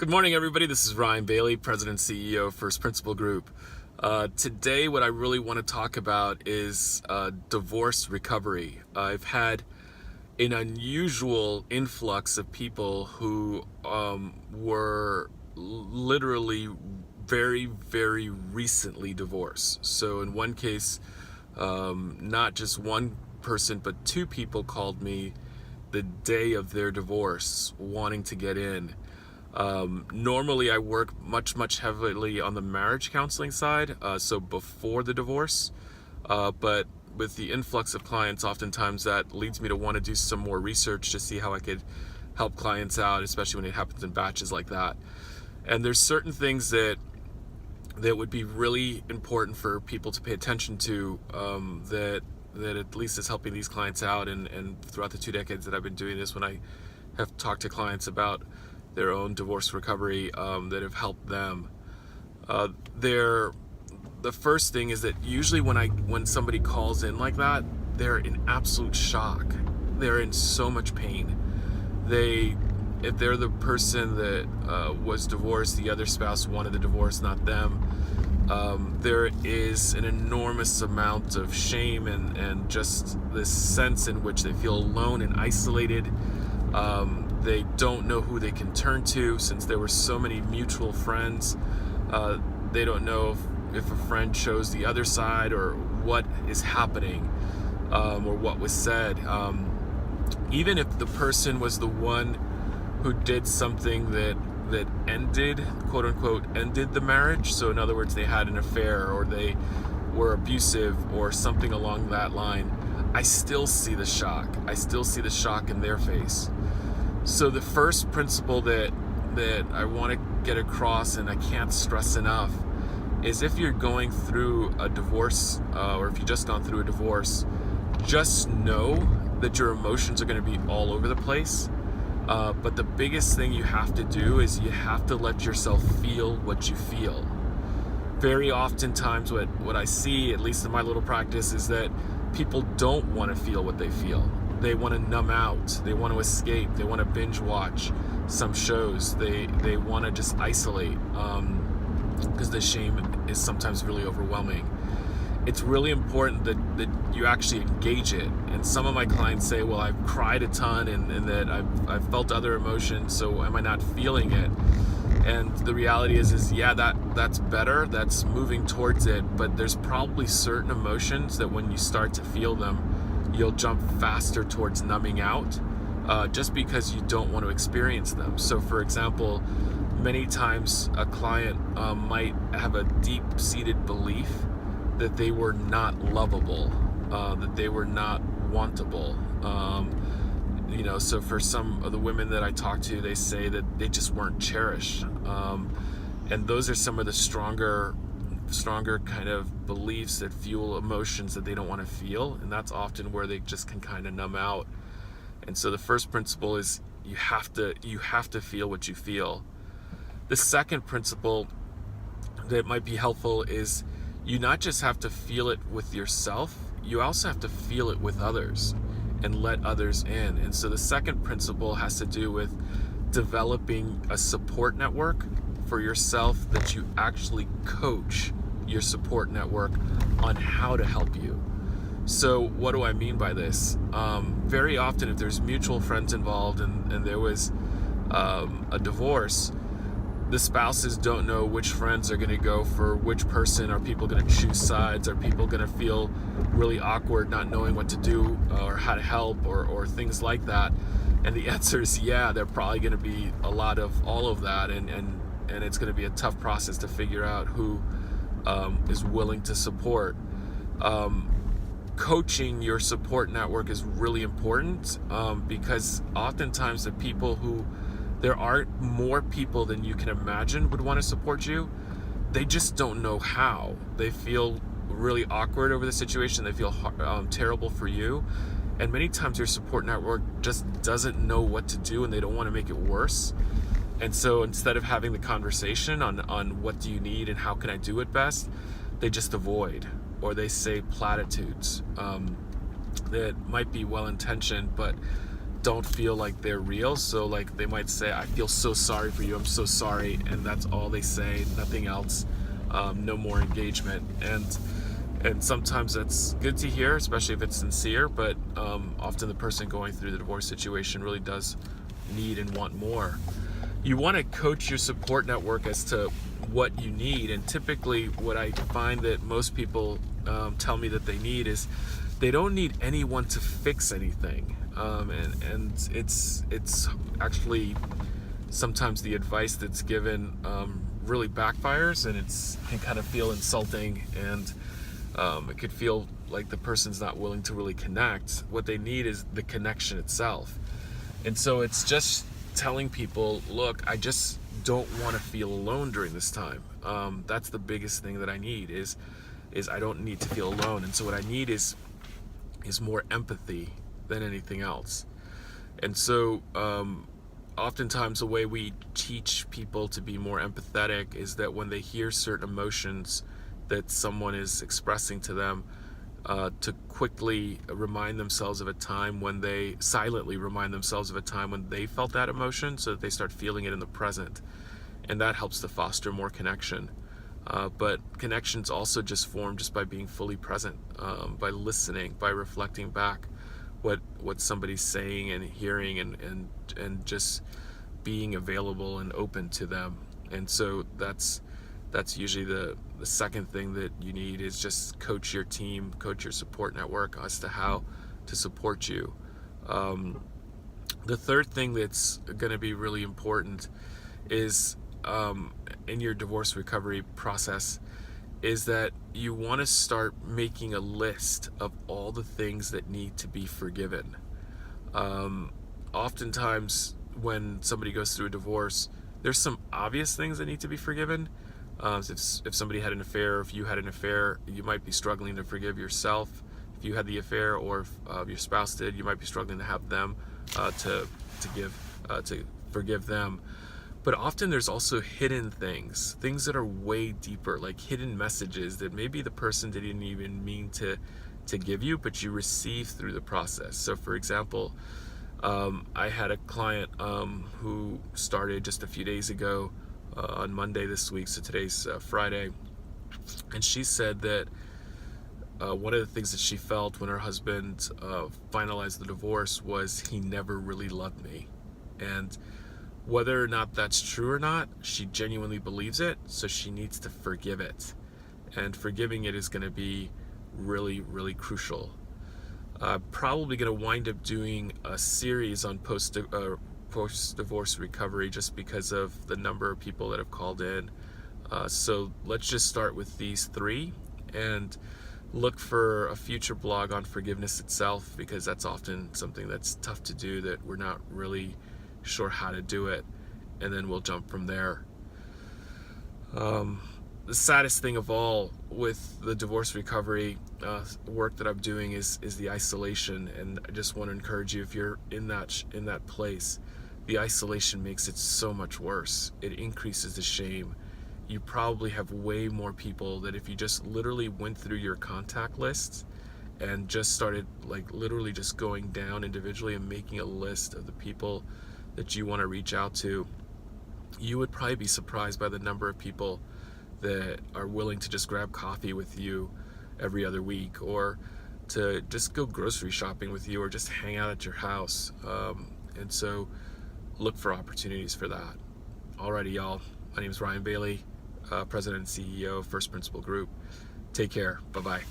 Good morning, everybody. This is Ryan Bailey, President and CEO of First Principle Group. Today, what I really want to talk about is divorce recovery. I've had an unusual influx of people who were literally very, very recently divorced. So in one case, not just one person, but two people called me the day of their divorce wanting to get in. Normally I work much heavily on the marriage counseling side, so before the divorce, but with the influx of clients, oftentimes that leads me to want to do some more research to see how I could help clients out, especially when it happens in batches like that. And there's certain things that would be really important for people to pay attention to, that at least is helping these clients out, and throughout the 2 decades that I've been doing this, when I have talked to clients about their own divorce recovery, that have helped them. The first thing is that usually when somebody calls in like that, they're in absolute shock. They're in so much pain. If they're the person that was divorced, the other spouse wanted the divorce, not them. There is an enormous amount of shame and just this sense in which they feel alone and isolated. They don't know who they can turn to since there were so many mutual friends. They don't know if a friend chose the other side or what is happening, or what was said. Even if the person was the one who did something that ended, quote unquote, ended the marriage. So in other words, they had an affair or they were abusive or something along that line, I still see the shock. I still see the shock in their face. So the first principle that I want to get across, and I can't stress enough, is if you're going through a divorce, or if you've just gone through a divorce, just know that your emotions are going to be all over the place. But the biggest thing you have to do is you have to let yourself feel what you feel. Very oftentimes what I see, at least in my little practice, is that people don't want to feel what they feel. They want to numb out. They want to escape. They want to binge watch some shows. They want to just isolate, because the shame is sometimes really overwhelming. It's really important that you actually engage it. And some of my clients say, well, I've cried a ton and that I've felt other emotions, so am I not feeling it? And the reality is yeah, that's better. That's moving towards it. But there's probably certain emotions that when you start to feel them, you'll jump faster towards numbing out, just because you don't want to experience them. So for example, many times a client might have a deep-seated belief that they were not lovable, that they were not wantable. So for some of the women that I talk to, they say that they just weren't cherished. And those are some of the stronger kind of beliefs that fuel emotions that they don't want to feel, and that's often where they just can kind of numb out. And so the first principle is you have to feel what you feel. The second principle that might be helpful is you not just have to feel it with yourself, you also have to feel it with others and let others in. And so the second principle has to do with developing a support network for yourself, that you actually coach your support network on how to help you. So what do I mean by this? Very often if there's mutual friends involved and there was a divorce, the spouses don't know which friends are going to go for which person. Are people going to choose sides? Are people going to feel really awkward not knowing what to do or how to help or things like that? And the answer is yeah, there are probably going to be a lot of all of that, and it's going to be a tough process to figure out who is willing to support. Coaching your support network is really important, because oftentimes there are more people than you can imagine would want to support you. They just don't know how. They feel really awkward over the situation. They feel terrible for you. And many times your support network just doesn't know what to do, and they don't want to make it worse. And so instead of having the conversation on what do you need and how can I do it best, they just avoid, or they say platitudes that might be well-intentioned, but don't feel like they're real. So like they might say, I feel so sorry for you, I'm so sorry, and that's all they say, nothing else. No more engagement. And sometimes that's good to hear, especially if it's sincere, but often the person going through the divorce situation really does need and want more. You want to coach your support network as to what you need, and typically what I find that most people tell me that they need is they don't need anyone to fix anything, and it's actually sometimes the advice that's given really backfires, and it can kind of feel insulting, and it could feel like the person's not willing to really connect. What they need is the connection itself. And so it's just telling people, look, I just don't want to feel alone during this time. That's the biggest thing that I need is I don't need to feel alone. And so what I need is more empathy than anything else. And so oftentimes the way we teach people to be more empathetic is that when they hear certain emotions that someone is expressing to them, to quickly remind themselves of a time when they silently remind themselves of a time when they felt that emotion, so that they start feeling it in the present, and that helps to foster more connection. But connections also just form just by being fully present, by listening, by reflecting back what somebody's saying and hearing, and just being available and open to them. And so that's usually the second thing that you need, is just coach your team, coach your support network as to how to support you. The third thing that's going to be really important is in your divorce recovery process is that you want to start making a list of all the things that need to be forgiven. Oftentimes when somebody goes through a divorce, there's some obvious things that need to be forgiven. If somebody had an affair, or if you had an affair, you might be struggling to forgive yourself. If you had the affair, or if your spouse did, you might be struggling to have them to forgive them. But often there's also hidden things that are way deeper, like hidden messages that maybe the person didn't even mean to give you, but you receive through the process. So for example, I had a client who started just a few days ago on Monday this week, so today's Friday, and she said that one of the things that she felt when her husband finalized the divorce was he never really loved me. And whether or not that's true or not, she genuinely believes it, so she needs to forgive it. And forgiving it is going to be really, really crucial. Probably going to wind up doing a series on post-divorce recovery, just because of the number of people that have called in. So let's just start with these three and look for a future blog on forgiveness itself, because that's often something that's tough to do, that we're not really sure how to do it, and then we'll jump from there. The saddest thing of all with the divorce recovery work that I'm doing is the isolation, and I just want to encourage you, if you're in that place, the isolation makes it so much worse. It increases the shame. You probably have way more people that if you just literally went through your contact lists and just started like literally just going down individually and making a list of the people that you want to reach out to, you would probably be surprised by the number of people that are willing to just grab coffee with you every other week, or to just go grocery shopping with you, or just hang out at your house. And so look for opportunities for that. Alrighty, y'all. My name is Ryan Bailey, President and CEO of First Principle Group. Take care. Bye-bye.